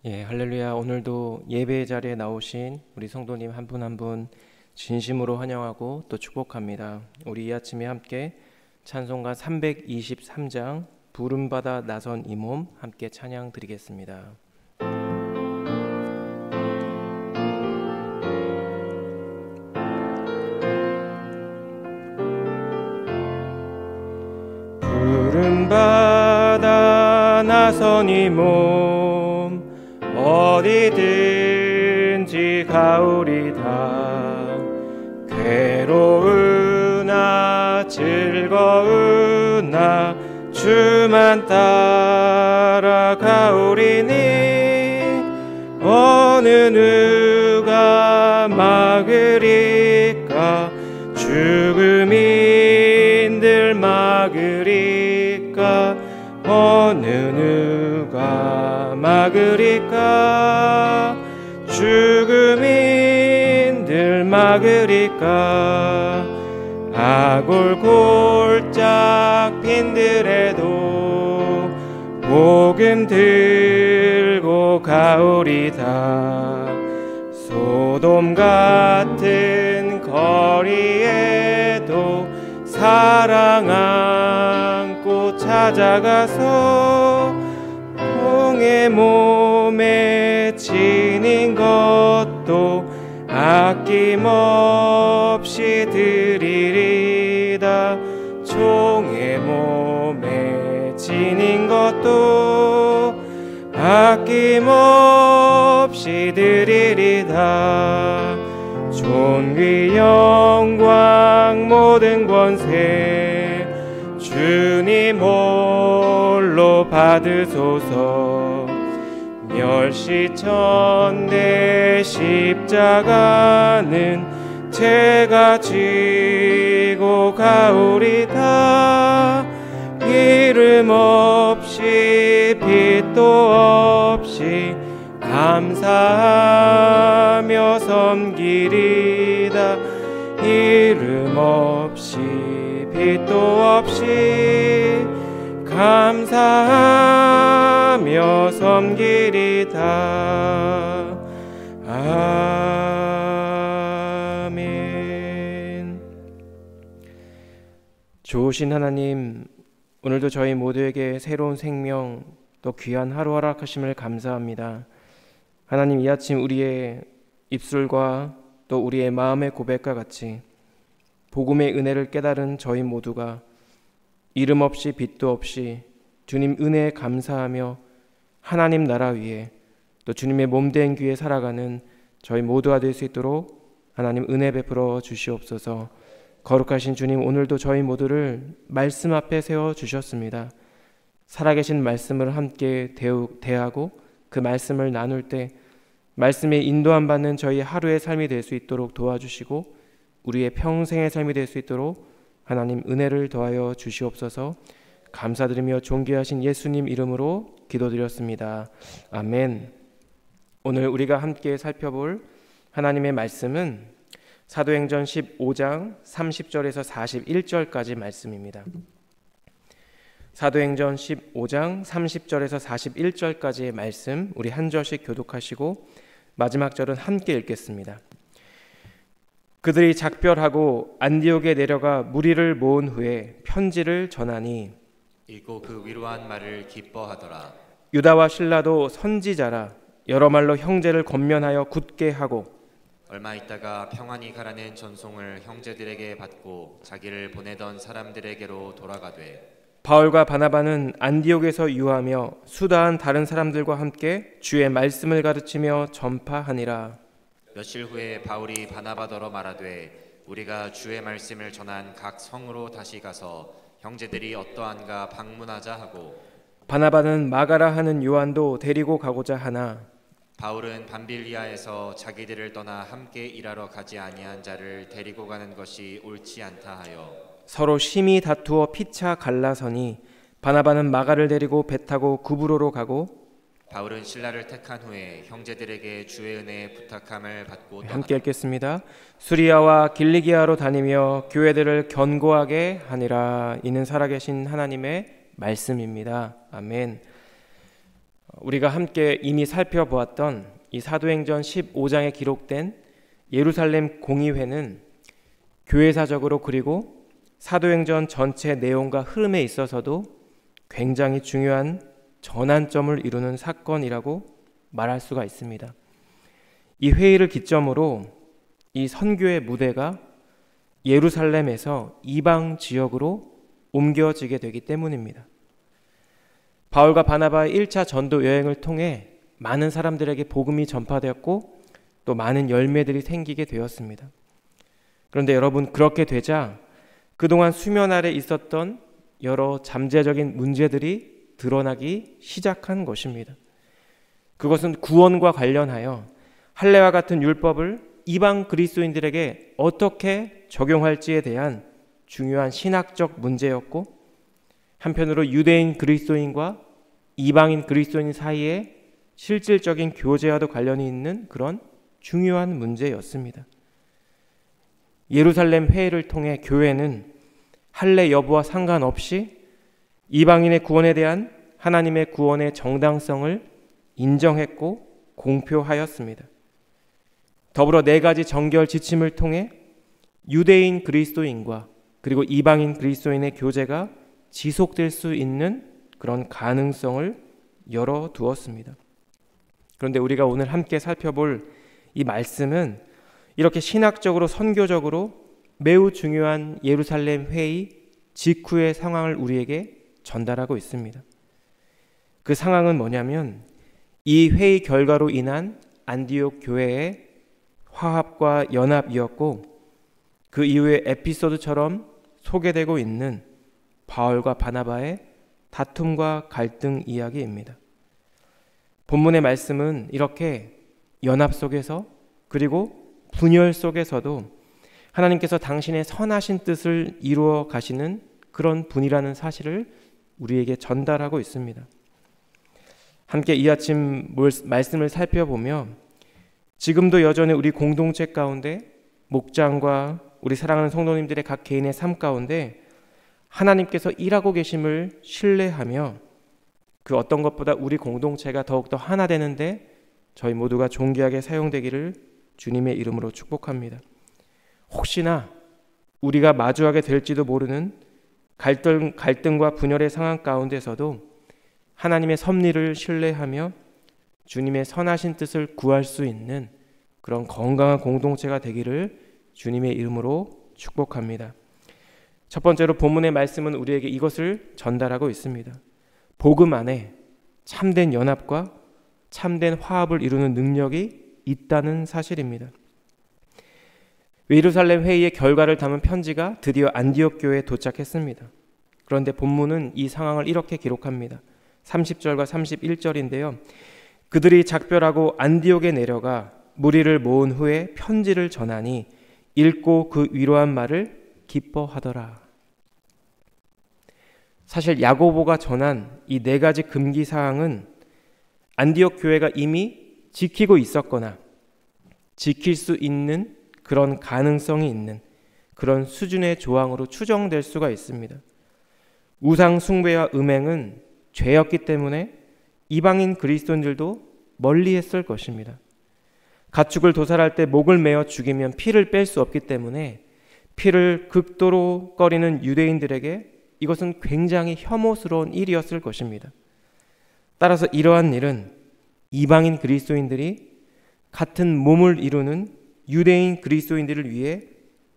할렐루야. 오늘도 예배의 자리에 나오신 우리 성도님 한 분 한 분 진심으로 환영하고 또 축복합니다. 우리 이 아침에 함께 찬송가 323장 부름받아 나선 이 몸 함께 찬양 드리겠습니다. 부름받아 나선 이 몸 어디든지 가오리다. 괴로우나 즐거우나 주만 따라가오리니 어느 누가 막으리까. 죽음인들 막으리까. 어느 누가 막으리까. 죽음인들 막으리까. 아골 골짝 빈들에도 복음 들고 가오리다. 소돔 같은 거리에도 사랑 안고 찾아가서 종의 몸에 지닌 것도 아낌없이 드리리다. 종의 몸에 지닌 것도 아낌없이 드리리다. 존귀 영광 모든 권세 주님 홀로 받으소서. 멸시천대 십자가는 제가 지고 가오리다. 이름 없이 빛도 없이 감사하며 섬기리다. 이름 없이 빛도 없이 감사하며 섬기리다. 아멘. 좋으신 하나님, 오늘도 저희 모두에게 새로운 생명 또 귀한 하루 허락하심을 감사합니다. 하나님, 이 아침 우리의 입술과 또 우리의 마음의 고백과 같이 복음의 은혜를 깨달은 저희 모두가 이름 없이 빛도 없이 주님 은혜에 감사하며 하나님 나라 위에 또 주님의 몸된 귀에 살아가는 저희 모두가 될 수 있도록 하나님 은혜 베풀어 주시옵소서. 거룩하신 주님, 오늘도 저희 모두를 말씀 앞에 세워주셨습니다. 살아계신 말씀을 함께 대하고 그 말씀을 나눌 때 말씀에 인도함 받는 저희 하루의 삶이 될 수 있도록 도와주시고 우리의 평생의 삶이 될 수 있도록 하나님 은혜를 더하여 주시옵소서. 감사드리며 존귀하신 예수님 이름으로 기도드렸습니다. 아멘. 오늘 우리가 함께 살펴볼 하나님의 말씀은 사도행전 15장 30절에서 41절까지 말씀입니다. 사도행전 15장 30절에서 41절까지의 말씀 우리 한 절씩 교독하시고 마지막 절은 함께 읽겠습니다. 그들이 작별하고 안디옥에 내려가 무리를 모은 후에 편지를 전하니 읽고 그 위로한 말을 기뻐하더라. 유다와 실라도 선지자라 여러 말로 형제를 권면하여 굳게 하고 얼마 있다가 평안히 가라는 전송을 형제들에게 받고 자기를 보내던 사람들에게로 돌아가되 바울과 바나바는 안디옥에서 유하며 수다한 다른 사람들과 함께 주의 말씀을 가르치며 전파하니라. 며칠 후에 바울이 바나바더러 말하되 우리가 주의 말씀을 전한 각 성으로 다시 가서 형제들이 어떠한가 방문하자 하고 바나바는 마가라 하는 요한도 데리고 가고자 하나 바울은 밤빌리아에서 자기들을 떠나 함께 일하러 가지 아니한 자를 데리고 가는 것이 옳지 않다 하여 서로 심히 다투어 피차 갈라서니 바나바는 마가를 데리고 배 타고 구브로로 가고 바울은 신라를 택한 후에 형제들에게 주의 은혜에 부탁함을 받고 함께 읽겠습니다. 수리아와 길리기아로 다니며 교회들을 견고하게 하니라. 이는 살아계신 하나님의 말씀입니다. 아멘. 우리가 함께 이미 살펴보았던 이 사도행전 15장에 기록된 예루살렘 공의회는 교회사적으로 그리고 사도행전 전체 내용과 흐름에 있어서도 굉장히 중요한 전환점을 이루는 사건이라고 말할 수가 있습니다. 이 회의를 기점으로 이 선교의 무대가 예루살렘에서 이방 지역으로 옮겨지게 되기 때문입니다. 바울과 바나바의 1차 전도 여행을 통해 많은 사람들에게 복음이 전파되었고 또 많은 열매들이 생기게 되었습니다. 그런데 여러분, 그렇게 되자 그동안 수면 아래 있었던 여러 잠재적인 문제들이 드러나기 시작한 것입니다. 그것은 구원과 관련하여 할례와 같은 율법을 이방 그리스도인들에게 어떻게 적용할지에 대한 중요한 신학적 문제였고, 한편으로 유대인 그리스도인과 이방인 그리스도인 사이에 실질적인 교제와도 관련이 있는 그런 중요한 문제였습니다. 예루살렘 회의를 통해 교회는 할례 여부와 상관없이 이방인의 구원에 대한 하나님의 구원의 정당성을 인정했고 공표하였습니다. 더불어 4가지 정결 지침을 통해 유대인 그리스도인과 그리고 이방인 그리스도인의 교제가 지속될 수 있는 그런 가능성을 열어두었습니다. 그런데 우리가 오늘 함께 살펴볼 이 말씀은 이렇게 신학적으로 선교적으로 매우 중요한 예루살렘 회의 직후의 상황을 우리에게 전달하고 있습니다. 그 상황은 뭐냐면 이 회의 결과로 인한 안디옥 교회의 화합과 연합이었고, 그 이후에 에피소드처럼 소개되고 있는 바울과 바나바의 다툼과 갈등 이야기입니다. 본문의 말씀은 이렇게 연합 속에서 그리고 분열 속에서도 하나님께서 당신의 선하신 뜻을 이루어 가시는 그런 분이라는 사실을 우리에게 전달하고 있습니다. 함께 이 아침 말씀을 살펴보며 지금도 여전히 우리 공동체 가운데 목장과 우리 사랑하는 성도님들의 각 개인의 삶 가운데 하나님께서 일하고 계심을 신뢰하며 그 어떤 것보다 우리 공동체가 더욱더 하나 되는데 저희 모두가 존귀하게 사용되기를 주님의 이름으로 축복합니다. 혹시나 우리가 마주하게 될지도 모르는 갈등과 분열의 상황 가운데서도 하나님의 섭리를 신뢰하며 주님의 선하신 뜻을 구할 수 있는 그런 건강한 공동체가 되기를 주님의 이름으로 축복합니다. 첫 번째로 본문의 말씀은 우리에게 이것을 전달하고 있습니다. 복음 안에 참된 연합과 참된 화합을 이루는 능력이 있다는 사실입니다. 예루살렘 회의의 결과를 담은 편지가 드디어 안디옥 교회에 도착했습니다. 그런데 본문은 이 상황을 이렇게 기록합니다. 30절과 31절인데요. 그들이 작별하고 안디옥에 내려가 무리를 모은 후에 편지를 전하니 읽고 그 위로한 말을 기뻐하더라. 사실 야고보가 전한 이 4가지 금기 사항은 안디옥 교회가 이미 지키고 있었거나 지킬 수 있는 그런 가능성이 있는 그런 수준의 조항으로 추정될 수가 있습니다. 우상 숭배와 음행은 죄였기 때문에 이방인 그리스도인들도 멀리했을 것입니다. 가축을 도살할 때 목을 메어 죽이면 피를 뺄 수 없기 때문에 피를 극도로 꺼리는 유대인들에게 이것은 굉장히 혐오스러운 일이었을 것입니다. 따라서 이러한 일은 이방인 그리스도인들이 같은 몸을 이루는 유대인 그리스도인들을 위해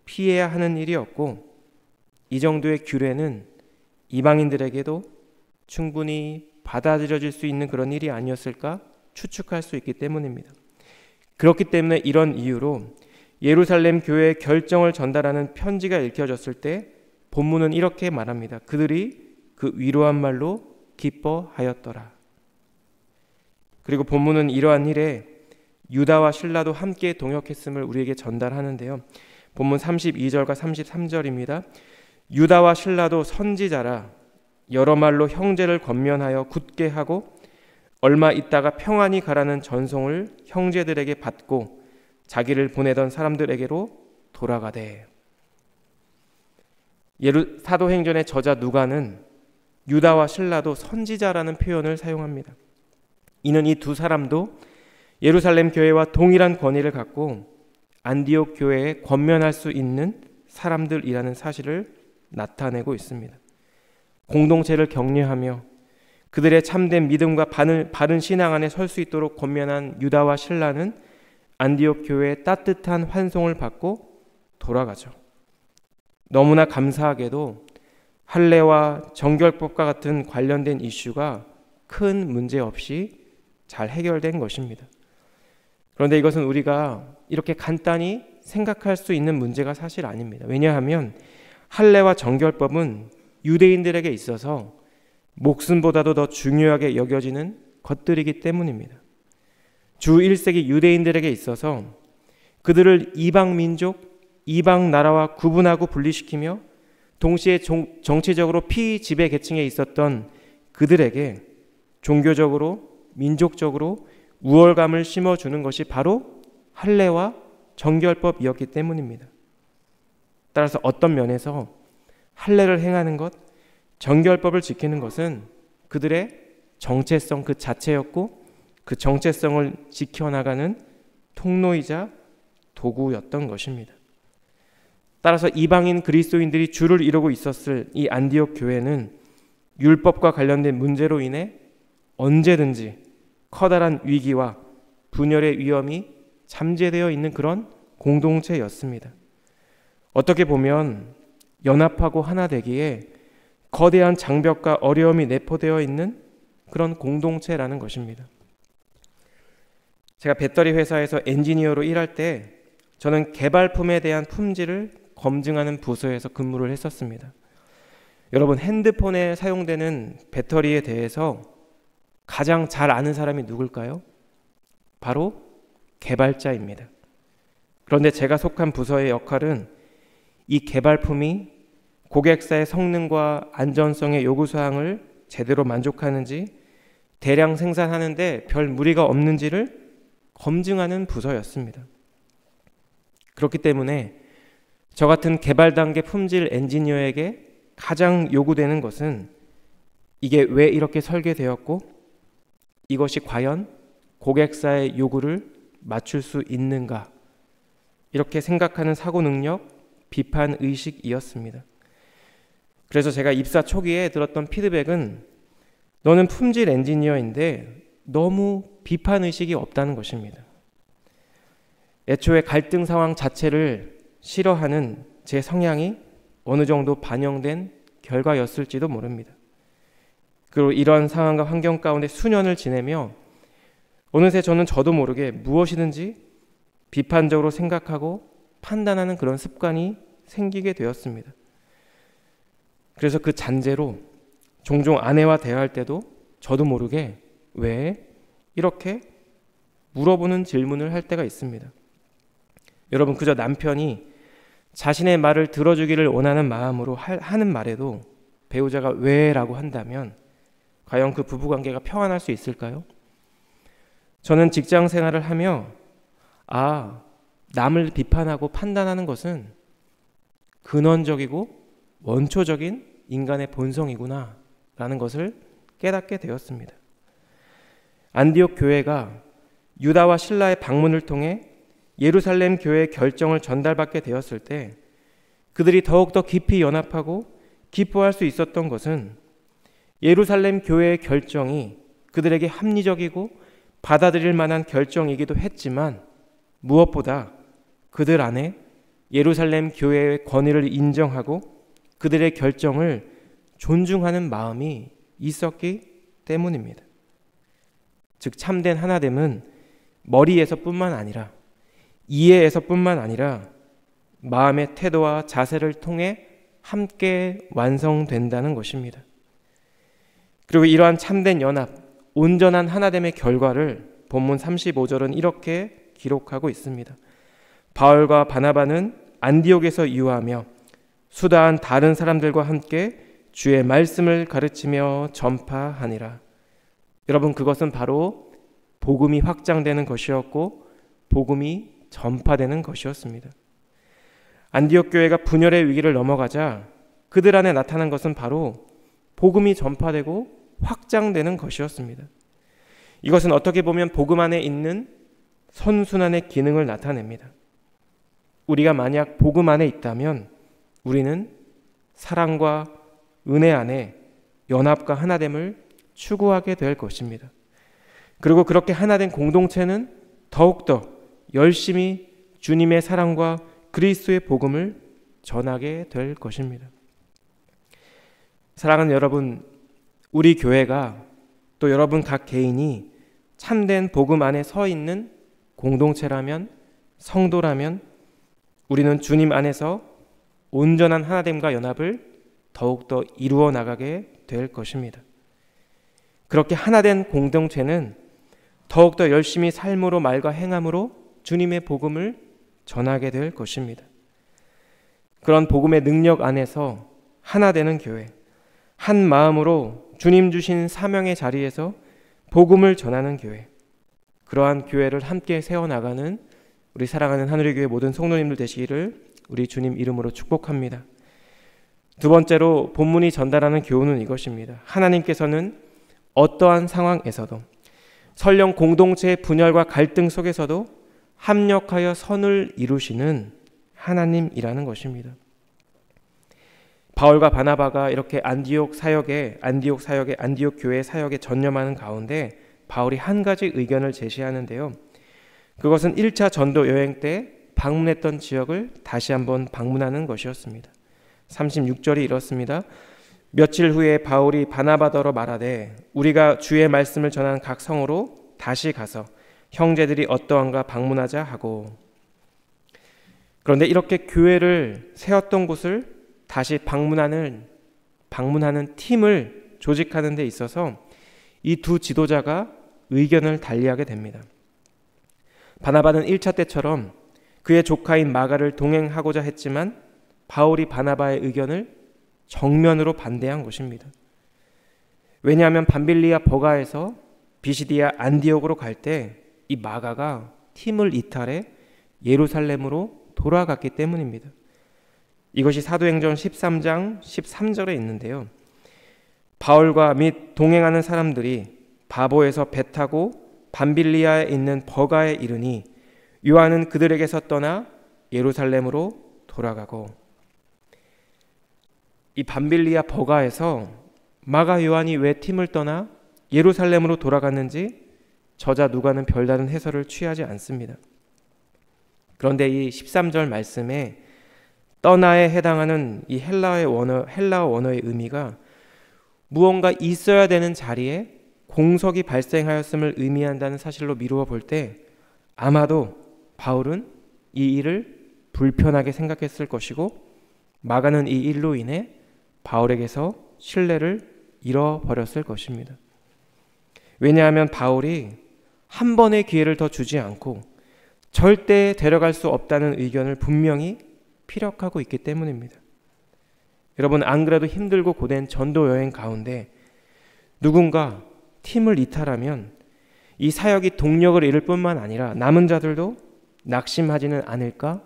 피해야 하는 일이었고, 이 정도의 규례는 이방인들에게도 충분히 받아들여질 수 있는 그런 일이 아니었을까 추측할 수 있기 때문입니다. 그렇기 때문에 이런 이유로 예루살렘 교회의 결정을 전달하는 편지가 읽혀졌을 때 본문은 이렇게 말합니다. 그들이 그 위로한 말로 기뻐하였더라. 그리고 본문은 이러한 일에 유다와 실라도 함께 동역했음을 우리에게 전달하는데요. 본문 32절과 33절입니다. 유다와 실라도 선지자라 여러 말로 형제를 권면하여 굳게 하고 얼마 있다가 평안히 가라는 전송을 형제들에게 받고 자기를 보내던 사람들에게로 돌아가되. 사도행전의 저자 누가는 유다와 실라도 선지자라는 표현을 사용합니다. 이는 이 두 사람도 예루살렘 교회와 동일한 권위를 갖고 안디옥 교회에 권면할 수 있는 사람들이라는 사실을 나타내고 있습니다. 공동체를 격려하며 그들의 참된 믿음과 바른 신앙 안에 설 수 있도록 권면한 유다와 실라는 안디옥 교회의 따뜻한 환송을 받고 돌아가죠. 너무나 감사하게도 할례와 정결법과 같은 관련된 이슈가 큰 문제 없이 잘 해결된 것입니다. 그런데 이것은 우리가 이렇게 간단히 생각할 수 있는 문제가 사실 아닙니다. 왜냐하면 할례와 정결법은 유대인들에게 있어서 목숨보다도 더 중요하게 여겨지는 것들이기 때문입니다. 주 1세기 유대인들에게 있어서 그들을 이방 민족, 이방 나라와 구분하고 분리시키며 동시에 정치적으로 피지배 계층에 있었던 그들에게 종교적으로, 민족적으로 우월감을 심어주는 것이 바로 할례와 정결법이었기 때문입니다. 따라서 어떤 면에서 할례를 행하는 것, 정결법을 지키는 것은 그들의 정체성 그 자체였고 그 정체성을 지켜나가는 통로이자 도구였던 것입니다. 따라서 이방인 그리스도인들이 주를 이루고 있었을 이 안디옥 교회는 율법과 관련된 문제로 인해 언제든지 커다란 위기와 분열의 위험이 잠재되어 있는 그런 공동체였습니다. 어떻게 보면 연합하고 하나 되기에 거대한 장벽과 어려움이 내포되어 있는 그런 공동체라는 것입니다. 제가 배터리 회사에서 엔지니어로 일할 때 저는 개발품에 대한 품질을 검증하는 부서에서 근무를 했었습니다. 여러분, 핸드폰에 사용되는 배터리에 대해서 가장 잘 아는 사람이 누굴까요? 바로 개발자입니다. 그런데 제가 속한 부서의 역할은 이 개발품이 고객사의 성능과 안전성의 요구사항을 제대로 만족하는지, 대량 생산하는데 별 무리가 없는지를 검증하는 부서였습니다. 그렇기 때문에 저 같은 개발 단계 품질 엔지니어에게 가장 요구되는 것은 이게 왜 이렇게 설계되었고 이것이 과연 고객사의 요구를 맞출 수 있는가, 이렇게 생각하는 사고 능력, 비판 의식이었습니다. 그래서 제가 입사 초기에 들었던 피드백은 너는 품질 엔지니어인데 너무 비판 의식이 없다는 것입니다. 애초에 갈등 상황 자체를 싫어하는 제 성향이 어느 정도 반영된 결과였을지도 모릅니다. 그리고 이러한 상황과 환경 가운데 수년을 지내며 어느새 저도 모르게 무엇이든지 비판적으로 생각하고 판단하는 그런 습관이 생기게 되었습니다. 그래서 그 잔재로 종종 아내와 대화할 때도 저도 모르게 왜 이렇게 물어보는 질문을 할 때가 있습니다. 여러분, 그저 남편이 자신의 말을 들어주기를 원하는 마음으로 하는 말에도 배우자가 왜라고 한다면 과연 그 부부관계가 평안할 수 있을까요? 저는 직장 생활을 하며 남을 비판하고 판단하는 것은 근원적이고 원초적인 인간의 본성이구나 라는 것을 깨닫게 되었습니다. 안디옥 교회가 유다와 실라의 방문을 통해 예루살렘 교회의 결정을 전달받게 되었을 때 그들이 더욱더 깊이 연합하고 기뻐할 수 있었던 것은 예루살렘 교회의 결정이 그들에게 합리적이고 받아들일 만한 결정이기도 했지만 무엇보다 그들 안에 예루살렘 교회의 권위를 인정하고 그들의 결정을 존중하는 마음이 있었기 때문입니다. 즉 참된 하나됨은 머리에서뿐만 아니라 이해에서뿐만 아니라 마음의 태도와 자세를 통해 함께 완성된다는 것입니다. 그리고 이러한 참된 연합, 온전한 하나됨의 결과를 본문 35절은 이렇게 기록하고 있습니다. 바울과 바나바는 안디옥에서 유하며 수다한 다른 사람들과 함께 주의 말씀을 가르치며 전파하니라. 여러분, 그것은 바로 복음이 확장되는 것이었고 복음이 전파되는 것이었습니다. 안디옥 교회가 분열의 위기를 넘어가자 그들 안에 나타난 것은 바로 복음이 전파되고 확장되는 것이었습니다. 이것은 어떻게 보면 복음 안에 있는 선순환의 기능을 나타냅니다. 우리가 만약 복음 안에 있다면 우리는 사랑과 은혜 안에 연합과 하나됨을 추구하게 될 것입니다. 그리고 그렇게 하나된 공동체는 더욱더 열심히 주님의 사랑과 그리스도의 복음을 전하게 될 것입니다. 사랑하는 여러분, 우리 교회가 또 여러분 각 개인이 참된 복음 안에 서 있는 공동체라면, 성도라면 우리는 주님 안에서 온전한 하나됨과 연합을 더욱더 이루어 나가게 될 것입니다. 그렇게 하나된 공동체는 더욱더 열심히 삶으로 말과 행함으로 주님의 복음을 전하게 될 것입니다. 그런 복음의 능력 안에서 하나 되는 교회, 한 마음으로 주님 주신 사명의 자리에서 복음을 전하는 교회, 그러한 교회를 함께 세워나가는 우리 사랑하는 하늘의 교회 모든 성도님들 되시기를 우리 주님 이름으로 축복합니다. 두 번째로 본문이 전달하는 교훈은 이것입니다. 하나님께서는 어떠한 상황에서도 설령 공동체의 분열과 갈등 속에서도 합력하여 선을 이루시는 하나님이라는 것입니다. 바울과 바나바가 이렇게 안디옥 교회 사역에 전념하는 가운데 바울이 한 가지 의견을 제시하는데요. 그것은 1차 전도 여행 때 방문했던 지역을 다시 한번 방문하는 것이었습니다. 36절이 이렇습니다. 며칠 후에 바울이 바나바더러 말하되 우리가 주의 말씀을 전한 각 성으로 다시 가서 형제들이 어떠한가 방문하자 하고. 그런데 이렇게 교회를 세웠던 곳을 다시 방문하는 팀을 조직하는 데 있어서 이 두 지도자가 의견을 달리하게 됩니다. 바나바는 1차 때처럼 그의 조카인 마가를 동행하고자 했지만 바울이 바나바의 의견을 정면으로 반대한 것입니다. 왜냐하면 밤빌리아 버가에서 비시디아 안디옥으로 갈 때 이 마가가 팀을 이탈해 예루살렘으로 돌아갔기 때문입니다. 이것이 사도행전 13장 13절에 있는데요. 바울과 및 동행하는 사람들이 바보에서 배 타고 밤빌리아에 있는 버가에 이르니 요한은 그들에게서 떠나 예루살렘으로 돌아가고. 이 밤빌리아 버가에서 마가 요한이 왜 팀을 떠나 예루살렘으로 돌아갔는지 저자 누가는 별다른 해설을 취하지 않습니다. 그런데 이 13절 말씀에 떠나에 해당하는 이 헬라어 원어의 의미가 무언가 있어야 되는 자리에 공석이 발생하였음을 의미한다는 사실로 미루어 볼 때 아마도 바울은 이 일을 불편하게 생각했을 것이고 마가는 이 일로 인해 바울에게서 신뢰를 잃어버렸을 것입니다. 왜냐하면 바울이 한 번의 기회를 더 주지 않고 절대 데려갈 수 없다는 의견을 분명히 피력하고 있기 때문입니다. 여러분, 안 그래도 힘들고 고된 전도 여행 가운데 누군가 팀을 이탈하면 이 사역이 동력을 잃을 뿐만 아니라 남은 자들도 낙심하지는 않을까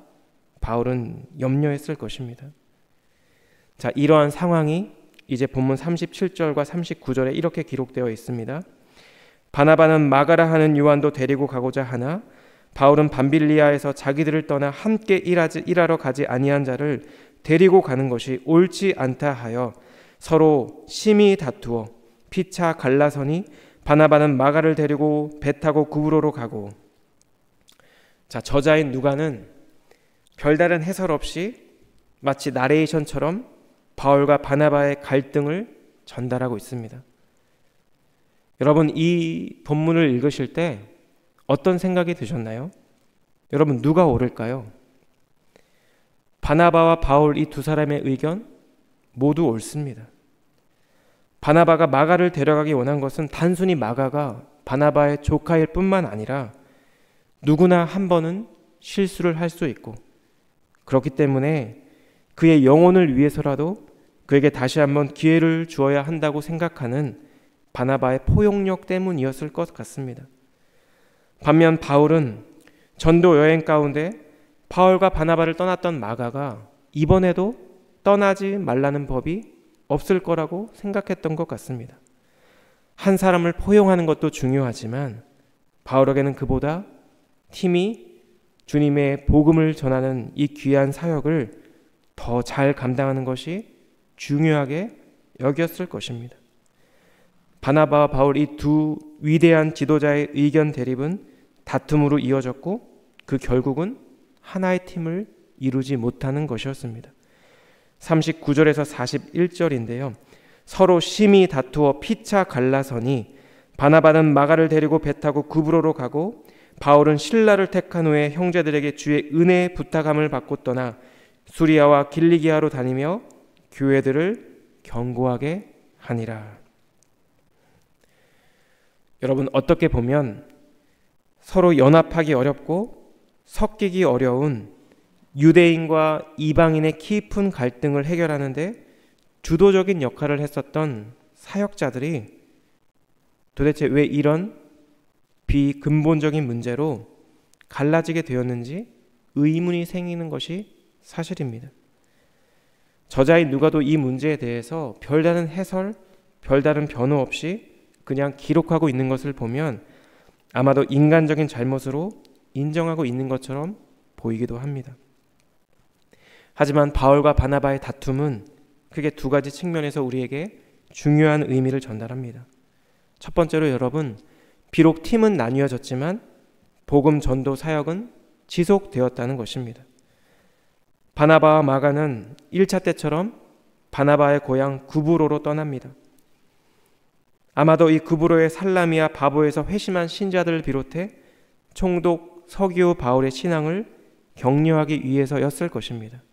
바울은 염려했을 것입니다. 자, 이러한 상황이 이제 본문 37절과 39절에 이렇게 기록되어 있습니다. 바나바는 마가라 하는 요한도 데리고 가고자 하나 바울은 밤빌리아에서 자기들을 떠나 함께 일하러 가지 아니한 자를 데리고 가는 것이 옳지 않다 하여 서로 심히 다투어 피차 갈라서니 바나바는 마가를 데리고 배 타고 구브로로 가고. 자, 저자인 누가는 별다른 해설 없이 마치 나레이션처럼 바울과 바나바의 갈등을 전달하고 있습니다. 여러분, 이 본문을 읽으실 때 어떤 생각이 드셨나요? 여러분, 누가 옳을까요? 바나바와 바울 이 두 사람의 의견 모두 옳습니다. 바나바가 마가를 데려가기 원한 것은 단순히 마가가 바나바의 조카일 뿐만 아니라 누구나 한 번은 실수를 할 수 있고 그렇기 때문에 그의 영혼을 위해서라도 그에게 다시 한번 기회를 주어야 한다고 생각하는 바나바의 포용력 때문이었을 것 같습니다. 반면 바울은 전도 여행 가운데 바울과 바나바를 떠났던 마가가 이번에도 떠나지 말라는 법이 없을 거라고 생각했던 것 같습니다. 한 사람을 포용하는 것도 중요하지만 바울에게는 그보다 팀이 주님의 복음을 전하는 이 귀한 사역을 더 잘 감당하는 것이 중요하게 여겼을 것입니다. 바나바와 바울 이 두 위대한 지도자의 의견 대립은 다툼으로 이어졌고 그 결국은 하나의 팀을 이루지 못하는 것이었습니다. 39절에서 41절인데요. 서로 심히 다투어 피차 갈라서니 바나바는 마가를 데리고 배 타고 구브로로 가고 바울은 실라를 택한 후에 형제들에게 주의 은혜의 부탁함을 받고 떠나 수리아와 길리기아로 다니며 교회들을 경고하게 하니라. 여러분, 어떻게 보면 서로 연합하기 어렵고 섞이기 어려운 유대인과 이방인의 깊은 갈등을 해결하는데 주도적인 역할을 했었던 사역자들이 도대체 왜 이런 비근본적인 문제로 갈라지게 되었는지 의문이 생기는 것이 사실입니다. 저자인 누가도 이 문제에 대해서 별다른 해설, 별다른 변호 없이 그냥 기록하고 있는 것을 보면 아마도 인간적인 잘못으로 인정하고 있는 것처럼 보이기도 합니다. 하지만 바울과 바나바의 다툼은 크게 두 가지 측면에서 우리에게 중요한 의미를 전달합니다. 첫 번째로 여러분, 비록 팀은 나뉘어졌지만 복음 전도 사역은 지속되었다는 것입니다. 바나바와 마가는 1차 때처럼 바나바의 고향 구브로로 떠납니다. 아마도 이 구브로의 살라미아 바보에서 회심한 신자들을 비롯해 총독 서기오 바울의 신앙을 격려하기 위해서였을 것입니다.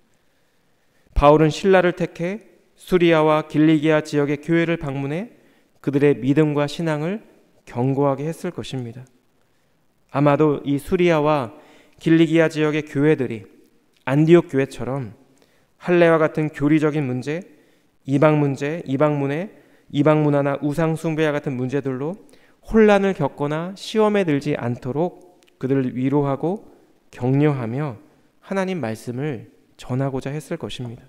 바울은 신라를 택해 수리아와 길리기아 지역의 교회를 방문해 그들의 믿음과 신앙을 경고하게 했을 것입니다. 아마도 이 수리아와 길리기아 지역의 교회들이 안디옥 교회처럼 할례와 같은 교리적인 문제, 이방 문화나 우상 숭배와 같은 문제들로 혼란을 겪거나 시험에 들지 않도록 그들을 위로하고 격려하며 하나님 말씀을 전하고자 했을 것입니다.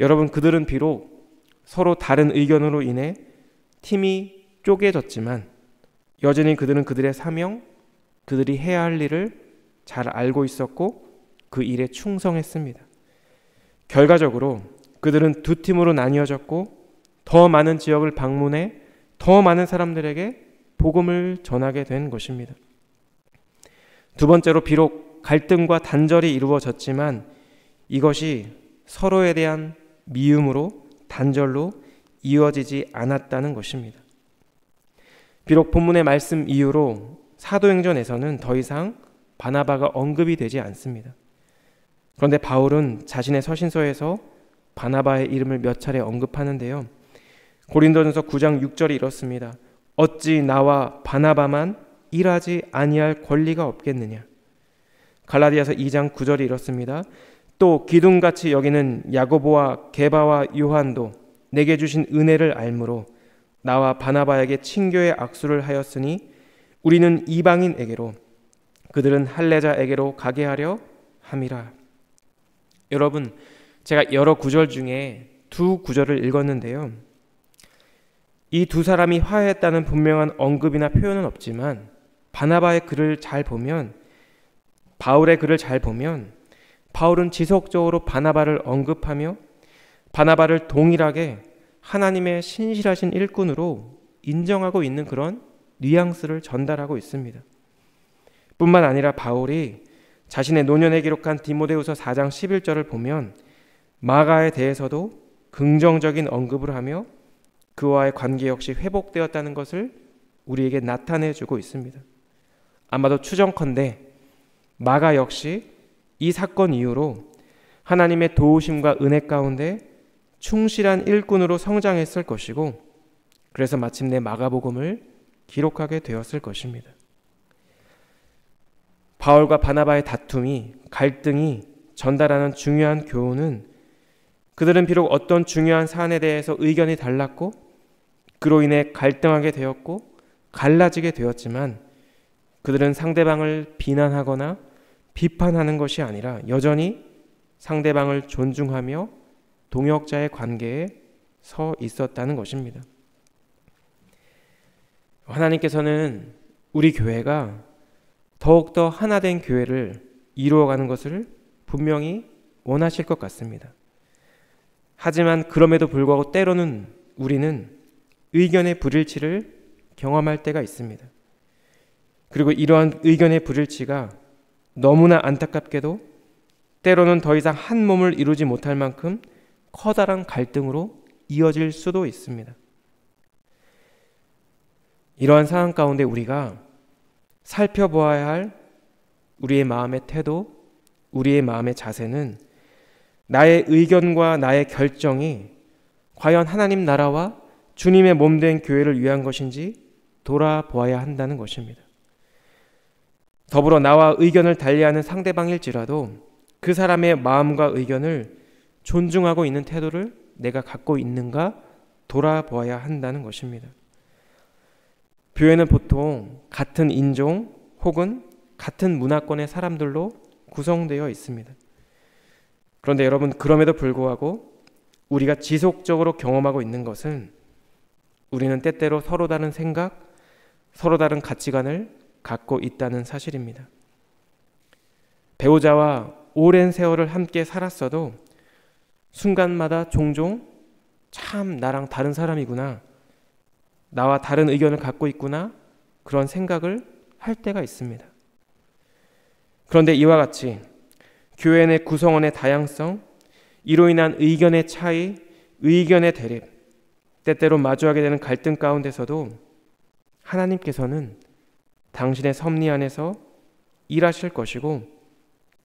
여러분, 그들은 비록 서로 다른 의견으로 인해 팀이 쪼개졌지만 여전히 그들은 그들의 사명, 그들이 해야 할 일을 잘 알고 있었고 그 일에 충성했습니다. 결과적으로 그들은 두 팀으로 나뉘어졌고 더 많은 지역을 방문해 더 많은 사람들에게 복음을 전하게 된 것입니다. 두 번째로 비록 갈등과 단절이 이루어졌지만 이것이 서로에 대한 미움으로 단절로 이어지지 않았다는 것입니다. 비록 본문의 말씀 이후로 사도행전에서는 더 이상 바나바가 언급이 되지 않습니다. 그런데 바울은 자신의 서신서에서 바나바의 이름을 몇 차례 언급하는데요. 고린도전서 9장 6절이 이렇습니다. 어찌 나와 바나바만 일하지 아니할 권리가 없겠느냐. 갈라디아서 2장 9절이 이렇습니다. 또 기둥같이 여기는 야고보와 게바와 요한도 내게 주신 은혜를 알므로 나와 바나바에게 친교의 악수를 하였으니 우리는 이방인에게로 그들은 할례자에게로 가게 하려 함이라. 여러분, 제가 여러 구절 중에 두 구절을 읽었는데요. 이 두 사람이 화해했다는 분명한 언급이나 표현은 없지만 바나바의 글을 잘 보면, 바울의 글을 잘 보면 바울은 지속적으로 바나바를 언급하며 바나바를 동일하게 하나님의 신실하신 일꾼으로 인정하고 있는 그런 뉘앙스를 전달하고 있습니다. 뿐만 아니라 바울이 자신의 노년에 기록한 디모데후서 4장 11절을 보면 마가에 대해서도 긍정적인 언급을 하며 그와의 관계 역시 회복되었다는 것을 우리에게 나타내주고 있습니다. 아마도 추정컨대 마가 역시 이 사건 이후로 하나님의 도우심과 은혜 가운데 충실한 일꾼으로 성장했을 것이고, 그래서 마침내 마가복음을 기록하게 되었을 것입니다. 바울과 바나바의 다툼이, 갈등이 전달하는 중요한 교훈은 그들은 비록 어떤 중요한 사안에 대해서 의견이 달랐고 그로 인해 갈등하게 되었고 갈라지게 되었지만 그들은 상대방을 비난하거나 비판하는 것이 아니라 여전히 상대방을 존중하며 동역자의 관계에 서 있었다는 것입니다. 하나님께서는 우리 교회가 더욱더 하나된 교회를 이루어가는 것을 분명히 원하실 것 같습니다. 하지만 그럼에도 불구하고 때로는 우리는 의견의 불일치를 경험할 때가 있습니다. 그리고 이러한 의견의 불일치가 너무나 안타깝게도 때로는 더 이상 한 몸을 이루지 못할 만큼 커다란 갈등으로 이어질 수도 있습니다. 이러한 상황 가운데 우리가 살펴보아야 할 우리의 마음의 태도, 우리의 마음의 자세는 나의 의견과 나의 결정이 과연 하나님 나라와 주님의 몸된 교회를 위한 것인지 돌아보아야 한다는 것입니다. 더불어 나와 의견을 달리하는 상대방일지라도 그 사람의 마음과 의견을 존중하고 있는 태도를 내가 갖고 있는가 돌아보아야 한다는 것입니다. 교회는 보통 같은 인종 혹은 같은 문화권의 사람들로 구성되어 있습니다. 그런데 여러분, 그럼에도 불구하고 우리가 지속적으로 경험하고 있는 것은 우리는 때때로 서로 다른 생각, 서로 다른 가치관을 갖고 있다는 사실입니다. 배우자와 오랜 세월을 함께 살았어도 순간마다 종종 참 나랑 다른 사람이구나, 나와 다른 의견을 갖고 있구나, 그런 생각을 할 때가 있습니다. 그런데 이와 같이 교회 내 구성원의 다양성, 이로 인한 의견의 차이, 의견의 대립, 때때로 마주하게 되는 갈등 가운데서도 하나님께서는 당신의 섭리 안에서 일하실 것이고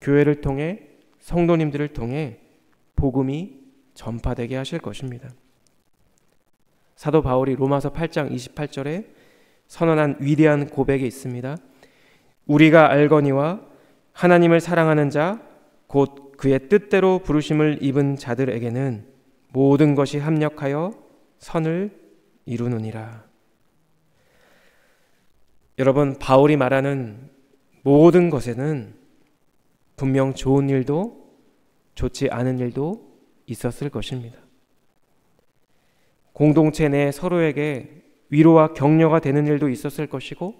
교회를 통해, 성도님들을 통해 복음이 전파되게 하실 것입니다. 사도 바울이 로마서 8장 28절에 선언한 위대한 고백이 있습니다. 우리가 알거니와 하나님을 사랑하는 자 곧 그의 뜻대로 부르심을 입은 자들에게는 모든 것이 합력하여 선을 이루느니라. 여러분, 바울이 말하는 모든 것에는 분명 좋은 일도 좋지 않은 일도 있었을 것입니다. 공동체 내 서로에게 위로와 격려가 되는 일도 있었을 것이고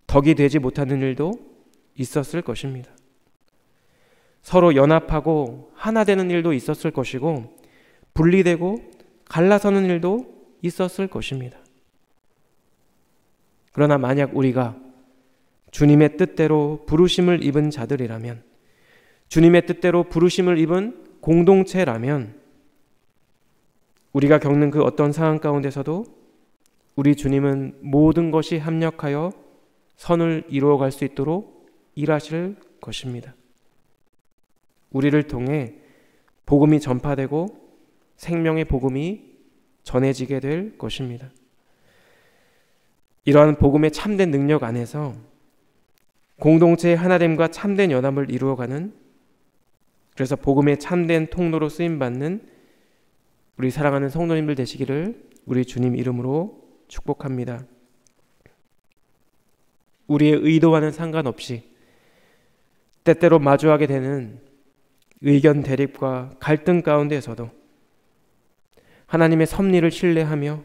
덕이 되지 못하는 일도 있었을 것입니다. 서로 연합하고 하나 되는 일도 있었을 것이고 분리되고 갈라서는 일도 있었을 것입니다. 그러나 만약 우리가 주님의 뜻대로 부르심을 입은 자들이라면, 주님의 뜻대로 부르심을 입은 공동체라면 우리가 겪는 그 어떤 상황 가운데서도 우리 주님은 모든 것이 합력하여 선을 이루어갈 수 있도록 일하실 것입니다. 우리를 통해 복음이 전파되고 생명의 복음이 전해지게 될 것입니다. 이러한 복음의 참된 능력 안에서 공동체의 하나됨과 참된 연합을 이루어가는, 그래서 복음의 참된 통로로 쓰임받는 우리 사랑하는 성도님들 되시기를 우리 주님 이름으로 축복합니다. 우리의 의도와는 상관없이 때때로 마주하게 되는 의견 대립과 갈등 가운데에서도 하나님의 섭리를 신뢰하며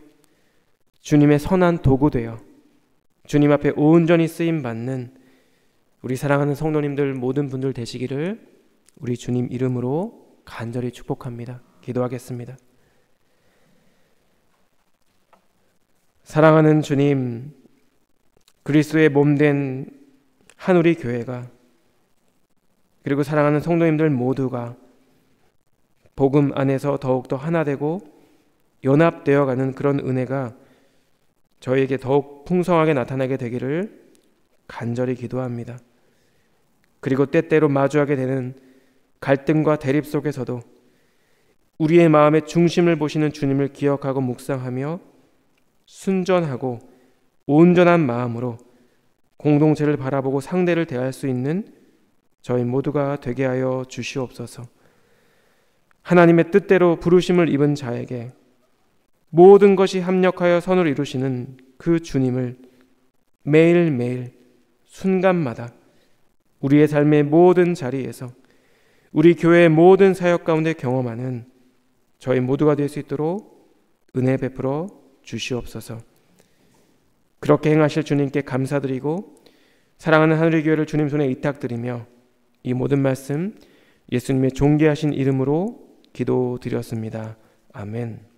주님의 선한 도구 되어 주님 앞에 온전히 쓰임받는 우리 사랑하는 성도님들 모든 분들 되시기를 우리 주님 이름으로 간절히 축복합니다. 기도하겠습니다. 사랑하는 주님, 그리스도의 몸된 한 우리 교회가, 그리고 사랑하는 성도님들 모두가 복음 안에서 더욱더 하나 되고 연합되어가는 그런 은혜가 저희에게 더욱 풍성하게 나타나게 되기를 간절히 기도합니다. 그리고 때때로 마주하게 되는 갈등과 대립 속에서도 우리의 마음의 중심을 보시는 주님을 기억하고 묵상하며 순전하고 온전한 마음으로 공동체를 바라보고 상대를 대할 수 있는 저희 모두가 되게 하여 주시옵소서. 하나님의 뜻대로 부르심을 입은 자에게 모든 것이 합력하여 선을 이루시는 그 주님을 매일매일 순간마다 우리의 삶의 모든 자리에서 우리 교회의 모든 사역 가운데 경험하는 저희 모두가 될 수 있도록 은혜 베풀어 주시옵소서. 그렇게 행하실 주님께 감사드리고 사랑하는 하늘의 교회를 주님 손에 의탁드리며 이 모든 말씀 예수님의 존귀하신 이름으로 기도드렸습니다. 아멘.